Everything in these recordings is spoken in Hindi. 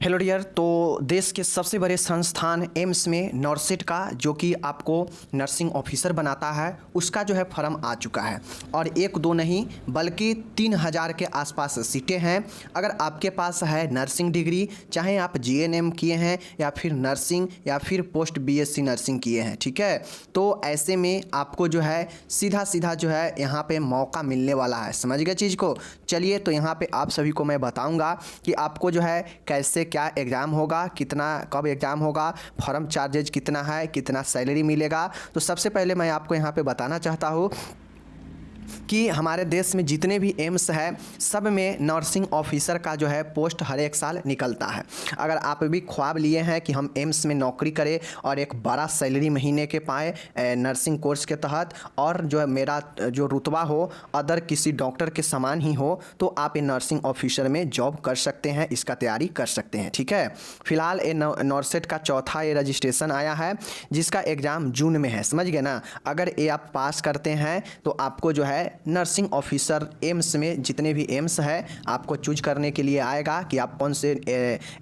Hello dear. तो देश के सबसे बड़े संस्थान एम्स में नॉर्सेट का जो कि आपको नर्सिंग ऑफिसर बनाता है उसका जो है फॉर्म आ चुका है और एक दो नहीं बल्कि 3000 के आसपास सीटें हैं। अगर आपके पास है नर्सिंग डिग्री, चाहे आप जीएनएम किए हैं या फिर नर्सिंग या फिर पोस्ट बीएससी नर्सिंग किए हैं, ठीक है, तो ऐसे में आपको जो है सीधा सीधा जो है यहाँ पे मौका मिलने वाला है। समझ गए चीज़ को। चलिए तो यहाँ पे आप सभी को मैं बताऊँगा कि आपको जो है कैसे क्या एग्ज़ाम होगा, कितना कब एग्ज़ाम होगा, फॉर्म चार्जेज कितना है, कितना सैलरी मिलेगा। तो सबसे पहले मैं आपको यहाँ पे बताना चाहता हूँ कि हमारे देश में जितने भी एम्स है सब में नर्सिंग ऑफिसर का जो है पोस्ट हर एक साल निकलता है। अगर आप भी ख्वाब लिए हैं कि हम एम्स में नौकरी करें और एक बड़ा सैलरी महीने के पाए नर्सिंग कोर्स के तहत और जो है मेरा जो रुतबा हो अदर किसी डॉक्टर के समान ही हो, तो आप ये नर्सिंग ऑफिसर में जॉब कर सकते हैं, इसका तैयारी कर सकते हैं, ठीक है। फिलहाल ये नॉर्सेट का चौथा ये रजिस्ट्रेशन आया है जिसका एग्ज़ाम जून में है। समझ गए ना। अगर ये आप पास करते हैं तो आपको जो है नर्सिंग ऑफिसर एम्स में जितने भी एम्स है आपको चूज करने के लिए आएगा कि आप कौन से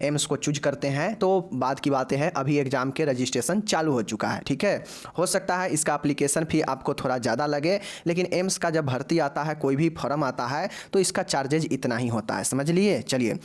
एम्स को चूज करते हैं। तो बाद की बातें हैं, अभी एग्ज़ाम के रजिस्ट्रेशन चालू हो चुका है, ठीक है। हो सकता है इसका एप्लीकेशन फी आपको थोड़ा ज़्यादा लगे, लेकिन एम्स का जब भर्ती आता है, कोई भी फॉर्म आता है तो इसका चार्जेज इतना ही होता है। समझ लिए। चलिए,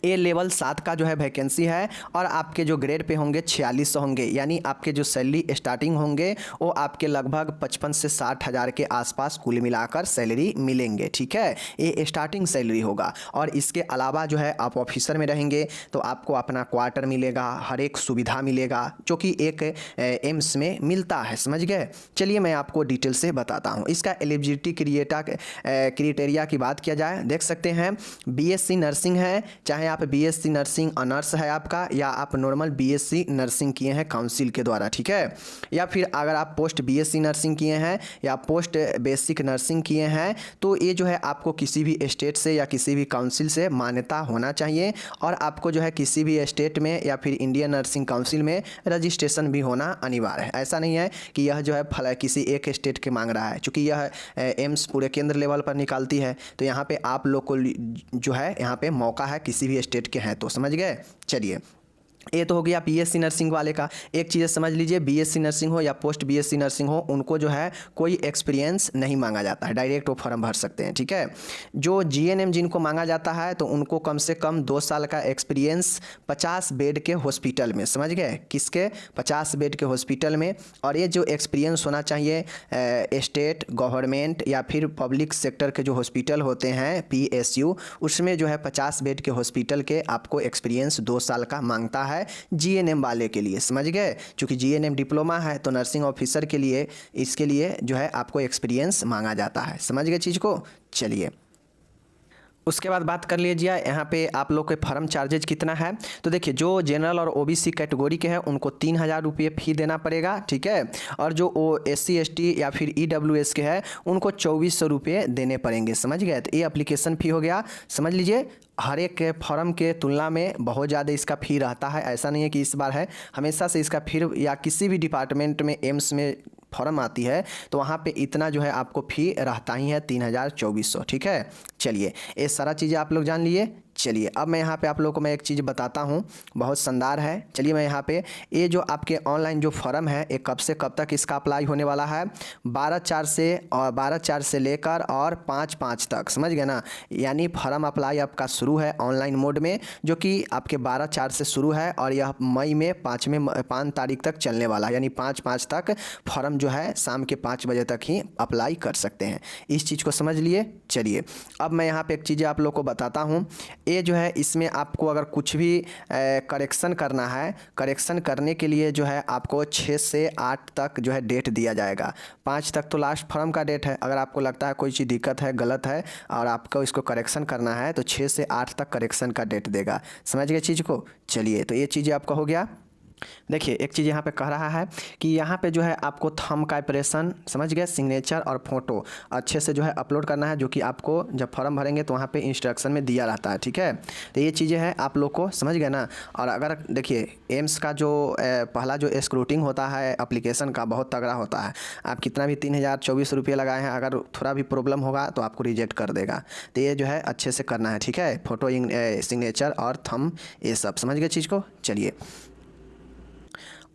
ए लेवल 7 का जो है वैकेंसी है और आपके जो ग्रेड पे होंगे 4600 होंगे, यानी आपके जो सैलरी स्टार्टिंग होंगे वो आपके लगभग 55 से 60 हज़ार के आसपास कुल मिलाकर सैलरी मिलेंगे, ठीक है। ये स्टार्टिंग सैलरी होगा और इसके अलावा जो है आप ऑफिसर में रहेंगे तो आपको अपना क्वार्टर मिलेगा, हर एक सुविधा मिलेगा जो कि एक एम्स में मिलता है। समझ गए। चलिए मैं आपको डिटेल से बताता हूँ। इसका एलिजिबिलिटी क्राइटेरिया की बात किया जाए, देख सकते हैं बीएससी नर्सिंग है, चाहे आप बीएससी नर्सिंग ऑनर्स है आपका, या आप नॉर्मल बीएससी नर्सिंग किए हैं काउंसिल के द्वारा, ठीक है, या फिर अगर आप पोस्ट बीएससी नर्सिंग किए हैं या पोस्ट बेसिक नर्सिंग किए हैं तो ये जो है आपको किसी भी स्टेट से या किसी भी काउंसिल से मान्यता होना चाहिए और आपको जो है किसी भी स्टेट में या फिर इंडियन नर्सिंग काउंसिल में रजिस्ट्रेशन भी होना अनिवार्य है। ऐसा नहीं है कि यह जो है किसी एक स्टेट के मांग रहा है, चूँकि यह एम्स पूरे केंद्र लेवल पर निकालती है तो यहाँ पे आप लोग को जो है यहाँ पे मौका है किसी भी स्टेट के हैं तो। समझ गए। चलिए, ये तो हो गया बीएससी नर्सिंग वाले का। एक चीज़ समझ लीजिए, बीएससी नर्सिंग हो या पोस्ट बीएससी नर्सिंग हो उनको जो है कोई एक्सपीरियंस नहीं मांगा जाता है, डायरेक्ट वो फॉर्म भर सकते हैं, ठीक है। जो जीएनएम जिनको मांगा जाता है तो उनको कम से कम 2 साल का एक्सपीरियंस 50 बेड के हॉस्पिटल में। समझ गए, किसके 50 बेड के हॉस्पिटल में। और ये जो एक्सपीरियंस होना चाहिए स्टेट गवर्नमेंट या फिर पब्लिक सेक्टर के जो हॉस्पिटल होते हैं पीएसयू, उसमें जो है 50 बेड के हॉस्पिटल के आपको एक्सपीरियंस 2 साल का मांगता है जीएनएम वाले के लिए। समझ गए। क्योंकि जीएनएम डिप्लोमा है तो नर्सिंग ऑफिसर के लिए इसके लिए जो है आपको एक्सपीरियंस मांगा जाता है। समझ गए चीज़ को। चलिए, उसके बाद बात कर लीजिए यहाँ पे आप लोग के फॉर्म चार्जेज कितना है। तो देखिए, जो जनरल और ओबीसी कैटेगरी के हैं उनको 3000 रुपये फ़ी देना पड़ेगा, ठीक है। और जो एससी एसटी या फिर ईडब्ल्यूएस के हैं उनको 2400 रुपये देने पड़ेंगे। समझ गए। तो ये एप्लीकेशन फ़ी हो गया। समझ लीजिए, हर एक फॉर्म के तुलना में बहुत ज़्यादा इसका फ़ी रहता है। ऐसा नहीं है कि इस बार है, हमेशा से इसका फ़ी या किसी भी डिपार्टमेंट में एम्स में फॉर्म आती है तो वहाँ पे इतना जो है आपको फ़ी रहता ही है 302400, ठीक है। चलिए, ये सारा चीज़ें आप लोग जान लिए। चलिए, अब मैं यहाँ पे आप लोगों को मैं एक चीज़ बताता हूँ, बहुत शानदार है। चलिए, मैं यहाँ पे ये जो आपके ऑनलाइन जो फॉर्म है ये कब से कब तक इसका अप्लाई होने वाला है, 12/4 से लेकर और 5/5 तक। समझ गए ना। यानी फॉर्म अप्लाई आपका शुरू है ऑनलाइन मोड में, जो कि आपके 12/4 से शुरू है और यह मई में 5 तारीख तक चलने वाला है। यानी 5/5 तक फॉर्म जो है शाम के 5 बजे तक ही अप्लाई कर सकते हैं। इस चीज़ को समझ लिए। चलिए, अब मैं यहाँ पे एक चीज़ आप लोग को बताता हूँ। ये जो है इसमें आपको अगर कुछ भी करेक्शन करना है, करेक्शन करने के लिए जो है आपको 6 से 8 तक जो है डेट दिया जाएगा। 5 तक तो लास्ट फॉर्म का डेट है। अगर आपको लगता है कोई चीज़ दिक्कत है, गलत है और आपको इसको करेक्शन करना है तो 6 से 8 तक करेक्शन का डेट देगा। समझ गए चीज़ को। चलिए, तो ये चीज़ें आपका हो गया। देखिए एक चीज़ यहाँ पे कह रहा है कि यहाँ पे जो है आपको थंब का इंप्रेशन, समझ गए, सिग्नेचर और फोटो अच्छे से जो है अपलोड करना है, जो कि आपको जब फॉर्म भरेंगे तो वहाँ पे इंस्ट्रक्शन में दिया रहता है। ठीक है, तो ये चीज़ें हैं आप लोग को, समझ गए ना। और अगर देखिए एम्स का जो पहला जो स्क्रूटिंग होता है एप्लीकेशन का, बहुत तगड़ा होता है। आप कितना भी 3024 रुपये लगाए हैं, अगर थोड़ा भी प्रॉब्लम होगा तो आपको रिजेक्ट कर देगा। तो ये जो है अच्छे से करना है। ठीक है, फोटो, सिग्नेचर और थंब, ये सब समझ गए चीज़ को। चलिए,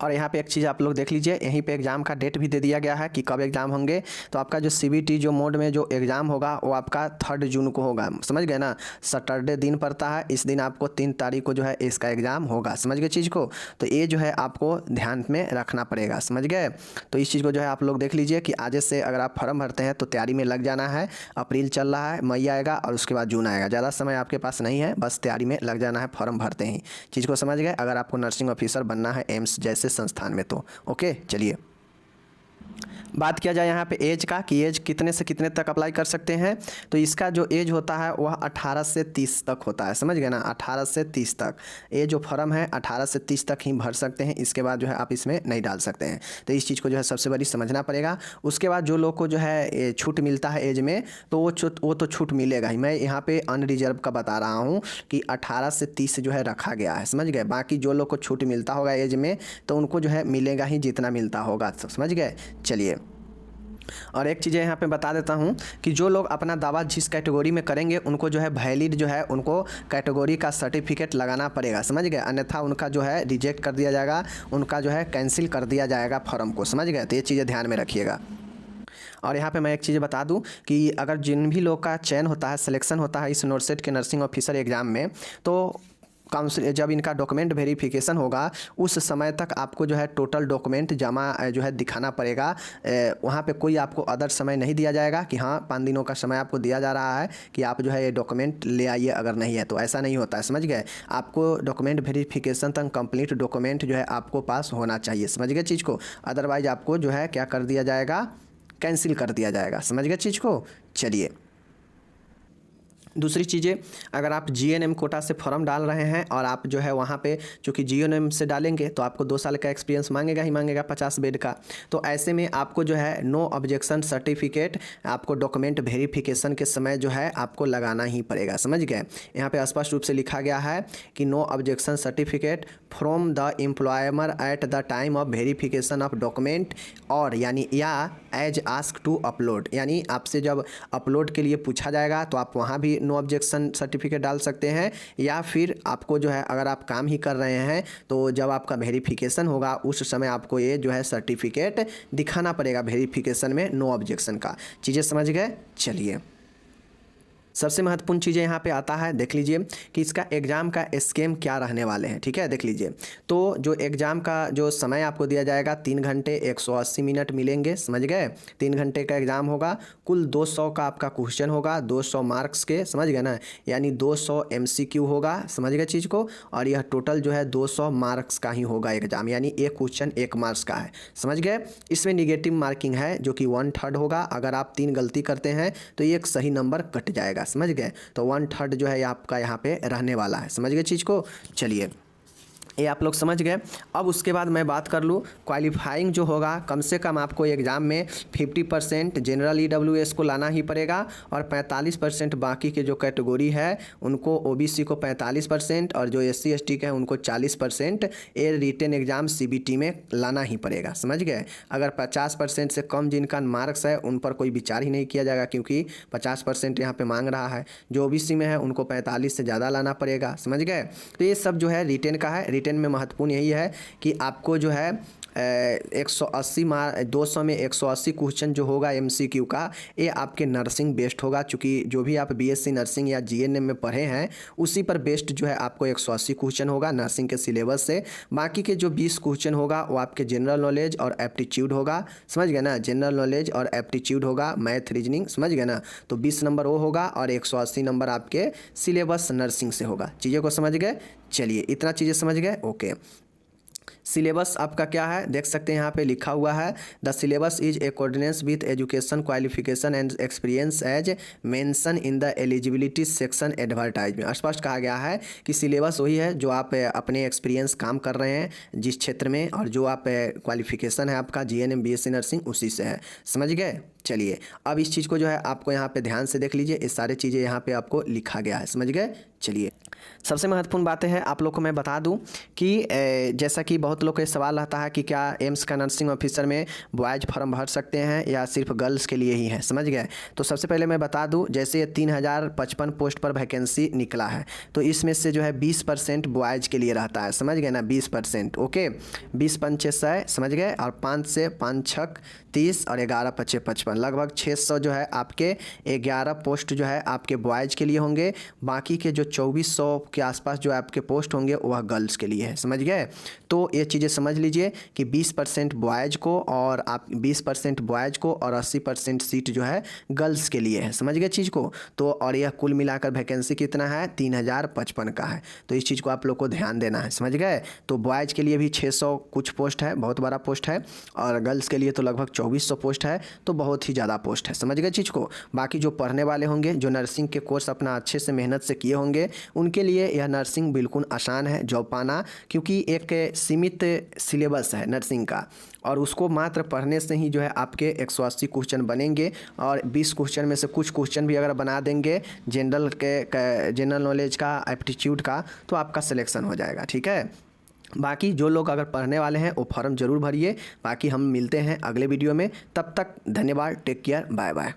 और यहाँ पे एक चीज़ आप लोग देख लीजिए, यहीं पे एग्ज़ाम का डेट भी दे दिया गया है कि कब एग्ज़ाम होंगे। तो आपका जो CBT जो मोड में जो एग्ज़ाम होगा वो आपका 3 जून को होगा, समझ गए ना। सैटरडे दिन पड़ता है, इस दिन आपको 3 तारीख को जो है इसका एग्ज़ाम होगा, समझ गए चीज़ को। तो ये जो है आपको ध्यान में रखना पड़ेगा, समझ गए। तो इस चीज़ को जो है आप लोग देख लीजिए कि आज से अगर आप फॉर्म भरते हैं तो तैयारी में लग जाना है। अप्रैल चल रहा है, मई आएगा और उसके बाद जून आएगा, ज़्यादा समय आपके पास नहीं है, बस तैयारी में लग जाना है फॉर्म भरते ही। चीज़ को समझ गए, अगर आपको नर्सिंग ऑफिसर बनना है एम्स जैसे संस्थान में तो। ओके, चलिए बात किया जाए यहाँ पे एज का कि एज कितने से कितने तक अप्लाई कर सकते हैं। तो इसका जो एज होता है वह 18 से 30 तक होता है, समझ गए ना। 18 से 30 तक ये जो फॉर्म है 18 से 30 तक ही भर सकते हैं, इसके बाद जो है आप इसमें नहीं डाल सकते हैं। तो इस चीज़ को जो है सबसे बड़ी समझना पड़ेगा। उसके बाद जो लोग को जो है छूट मिलता है एज में, तो वो तो छूट मिलेगा ही। मैं यहाँ पे अनरिजर्व का बता रहा हूँ कि 18 से 30 जो है रखा गया है, समझ गए। बाकी जो लोग को छूट मिलता होगा एज में तो उनको जो है मिलेगा ही जितना मिलता होगा, समझ गए। चलिए, और एक चीज़ यहाँ पे बता देता हूँ कि जो लोग अपना दावा जिस कैटेगरी में करेंगे उनको जो है वैलिड जो है उनको कैटेगरी का सर्टिफिकेट लगाना पड़ेगा, समझ गए। अन्यथा उनका जो है रिजेक्ट कर दिया जाएगा, उनका जो है कैंसिल कर दिया जाएगा फॉर्म को, समझ गए। तो ये चीज़ें ध्यान में रखिएगा। और यहाँ पे मैं एक चीज़ बता दूं कि अगर जिन भी लोग का चयन होता है, सिलेक्शन होता है इस नॉर्सेट के नर्सिंग ऑफिसर एग्ज़ाम में, तो काउंसिल जब इनका डॉक्यूमेंट वेरिफिकेशन होगा उस समय तक आपको जो है टोटल डॉक्यूमेंट जमा जो है दिखाना पड़ेगा। वहाँ पे कोई आपको अदर समय नहीं दिया जाएगा कि हाँ 5 दिनों का समय आपको दिया जा रहा है कि आप जो है ये डॉक्यूमेंट ले आइए, अगर नहीं है तो ऐसा नहीं होता है, समझ गए। आपको डॉक्यूमेंट वेरिफिकेशन तक कंप्लीट डॉक्यूमेंट जो है आपको पास होना चाहिए, समझ गए चीज़ को। अदरवाइज आपको जो है क्या कर दिया जाएगा, कैंसिल कर दिया जाएगा, समझ गए चीज़ को। चलिए, दूसरी चीज़ें, अगर आप GNM कोटा से फॉर्म डाल रहे हैं और आप जो है वहाँ पे चूँकि GNM से डालेंगे तो आपको 2 साल का एक्सपीरियंस मांगेगा ही मांगेगा 50 बेड का। तो ऐसे में आपको जो है नो ऑब्जेक्शन सर्टिफिकेट आपको डॉक्यूमेंट वेरिफिकेशन के समय जो है आपको लगाना ही पड़ेगा, समझ गए। यहाँ पे स्पष्ट रूप से लिखा गया है कि no objection certificate from the employer at the time of verification of document, और यानी या एज आस्क टू अपलोड, यानी आपसे जब अपलोड के लिए पूछा जाएगा तो आप वहाँ भी नो ऑब्जेक्शन सर्टिफिकेट डाल सकते हैं, या फिर आपको जो है अगर आप काम ही कर रहे हैं तो जब आपका वेरिफिकेशन होगा उस समय आपको ये जो है सर्टिफिकेट दिखाना पड़ेगा वेरिफिकेशन में नो ऑब्जेक्शन का। चीज़ें समझ गए। चलिए, सबसे महत्वपूर्ण चीज़ें यहाँ पे आता है, देख लीजिए कि इसका एग्ज़ाम का स्केम क्या रहने वाले हैं। ठीक है, देख लीजिए। तो जो एग्ज़ाम का जो समय आपको दिया जाएगा 3 घंटे 180 मिनट मिलेंगे, समझ गए। 3 घंटे का एग्ज़ाम होगा, कुल 200 का आपका क्वेश्चन होगा, 200 मार्क्स के, समझ गए ना, यानी 200 MCQ होगा, समझ गए चीज़ को। और यह टोटल जो है 200 मार्क्स का ही होगा एग्ज़ाम, यानी एक क्वेश्चन 1 मार्क्स का है, समझ गए। इसमें निगेटिव मार्किंग है जो कि 1/3 होगा। अगर आप 3 गलती करते हैं तो एक सही नंबर कट जाएगा, समझ गए। तो 1/3 जो है आपका यहाँ पे रहने वाला है, समझ गए चीज़ को। चलिए, ये आप लोग समझ गए। अब उसके बाद मैं बात कर लूँ क्वालिफाइंग जो होगा, कम से कम आपको एग्ज़ाम में 50% जनरल EWS को लाना ही पड़ेगा और 45% बाकी के जो कैटेगरी है उनको, OBC को 45% और जो SC ST के हैं उनको 40% ये रिटेन एग्ज़ाम CBT में लाना ही पड़ेगा, समझ गए। अगर 50% से कम जिनका मार्क्स है उन पर कोई विचार ही नहीं किया जाएगा, क्योंकि 50% यहाँ पर मांग रहा है। जो OBC में है उनको 45 से ज़्यादा लाना पड़ेगा, समझ गए। तो ये सब जो है रिटेन का है। रिटेन में महत्वपूर्ण यही है कि आपको जो है 200 में 180 क्वेश्चन जो होगा MCQ का, ये आपके नर्सिंग बेस्ड होगा। चूँकि जो भी आप BSc नर्सिंग या GNM में पढ़े हैं उसी पर बेस्ड जो है आपको 180 क्वेश्चन होगा नर्सिंग के सिलेबस से। बाकी के जो 20 क्वेश्चन होगा वो आपके जनरल नॉलेज और एप्टीट्यूड होगा, समझ गए ना। जनरल नॉलेज और एप्टीट्यूड होगा, मैथ रीजनिंग, समझ गए ना। तो 20 नंबर वो होगा और 180 नंबर आपके सिलेबस नर्सिंग से होगा। चीज़ों को समझ गए। चलिए, इतना चीज़ें समझ गए, ओके। सिलेबस आपका क्या है देख सकते हैं यहाँ पे लिखा हुआ है, the syllabus is a coordinates with education qualification and experience as mention in the eligibility section advertise में। स्पष्ट कहा गया है कि सिलेबस वही है जो आप अपने एक्सपीरियंस काम कर रहे हैं जिस क्षेत्र में, और जो आप क्वालिफिकेशन है आपका जीएनएम बीएससी नर्सिंग उसी से है। समझ गए। चलिए अब इस चीज़ को जो है आपको यहाँ पे ध्यान से देख लीजिए, ये सारी चीज़ें यहाँ पे आपको लिखा गया है। समझ गए। चलिए सबसे महत्वपूर्ण बातें हैं आप लोग को मैं बता दूं कि जैसा कि बहुत लोग का सवाल रहता है कि क्या एम्स का नर्सिंग ऑफिसर में बॉयज़ फॉर्म भर सकते हैं या सिर्फ गर्ल्स के लिए ही है। समझ गए। तो सबसे पहले मैं बता दूं, जैसे ये 3055 पोस्ट पर वैकेंसी निकला है तो इसमें से जो है 20% बॉयज़ के लिए रहता है। समझ गए ना, 20%। ओके, 20 पंचे 100, समझ गए, और 5 से 5 छक 30 और 11 पच्चे 55, लगभग 600 जो है आपके 11 पोस्ट जो है आपके बॉयज़ के लिए होंगे। बाकी के जो 2400 के आसपास जो आपके पोस्ट होंगे वह गर्ल्स के लिए है। समझ गए। तो ये चीज़ें समझ लीजिए कि 20% बॉयज़ को और आप 20% बॉयज़ को और 80% सीट जो है गर्ल्स के लिए है। समझ गए चीज़ को। तो और यह कुल मिलाकर वैकेंसी कितना है, 3055 का है। तो इस चीज़ को आप लोग को ध्यान देना है। समझ गए। तो बॉयज़ के लिए भी 600 कुछ पोस्ट है, बहुत बड़ा पोस्ट है, और गर्ल्स के लिए तो लगभग 2400 पोस्ट है, तो बहुत ही ज़्यादा पोस्ट है। समझ गए चीज़ को। बाकी जो पढ़ने वाले होंगे, जो नर्सिंग के कोर्स अपना अच्छे से मेहनत से किए होंगे, उनके लिए यह नर्सिंग बिल्कुल आसान है जॉब पाना, क्योंकि एक सीमित सिलेबस है नर्सिंग का, और उसको मात्र पढ़ने से ही जो है आपके 180 क्वेश्चन बनेंगे, और 20 क्वेश्चन में से कुछ क्वेश्चन भी अगर बना देंगे जनरल नॉलेज का, एप्टीट्यूड का, तो आपका सिलेक्शन हो जाएगा। ठीक है। बाकी जो लोग अगर पढ़ने वाले हैं वो फॉर्म ज़रूर भरिए। बाकी हम मिलते हैं अगले वीडियो में, तब तक धन्यवाद, टेक केयर, बाय बाय।